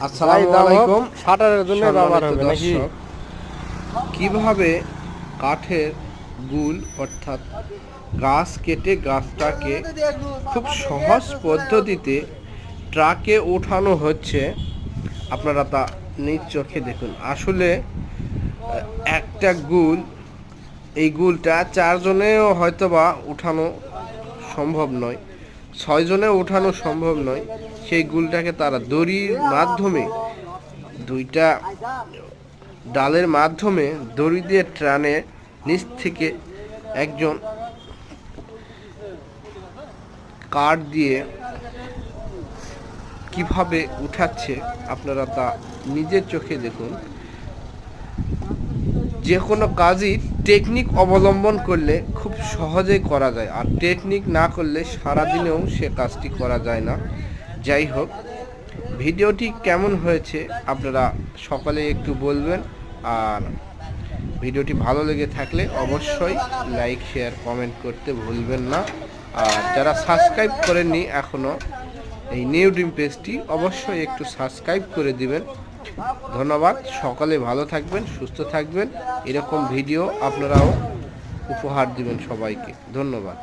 আসসালামু আলাইকুম। শাটারের জন্য ব্যবহার সম্মানিত হবে নাকি? দর্শক, কিভাবে কাঠের গুল অর্থাৎ গাছ কেটে গাছটাকে খুব সহজ পদ্ধতিতে ট্রাকে ওঠানো হচ্ছে, আপনারা তা নিজ চোখে দেখুন। আসলে একটা গুল, এই গুলটা চারজনেও হয়তোবা উঠানো সম্ভব নয়, ছয়জনে ওঠানো সম্ভব নয়। সেই গুলটাকে তারা দড়ির মাধ্যমে, দুইটা ডালের মাধ্যমে দড়ি দিয়ে টানে নিচ থেকে একজন কাঠ দিয়ে কিভাবে উঠাচ্ছে, আপনারা তা নিজের চোখে দেখুন। যে কোনো কাজই টেকনিক অবলম্বন করলে খুব সহজেই করা যায়, আর টেকনিক না করলে সারাদিনেও সে কাজটি করা যায় না। যাই হোক, ভিডিওটি কেমন হয়েছে আপনারা সকলে একটু বলবেন। আর ভিডিওটি ভালো লেগে থাকলে অবশ্যই লাইক, শেয়ার, কমেন্ট করতে ভুলবেন না। আর যারা সাবস্ক্রাইব করেননি এখনও এই নিউ ড্রিম পেজটি, অবশ্যই একটু সাবস্ক্রাইব করে দিবেন। ধন্যবাদ। সকলে ভালো থাকবেন, সুস্থ থাকবেন। এরকম ভিডিও আপনারাও উপহার দিবেন সবাইকে। ধন্যবাদ।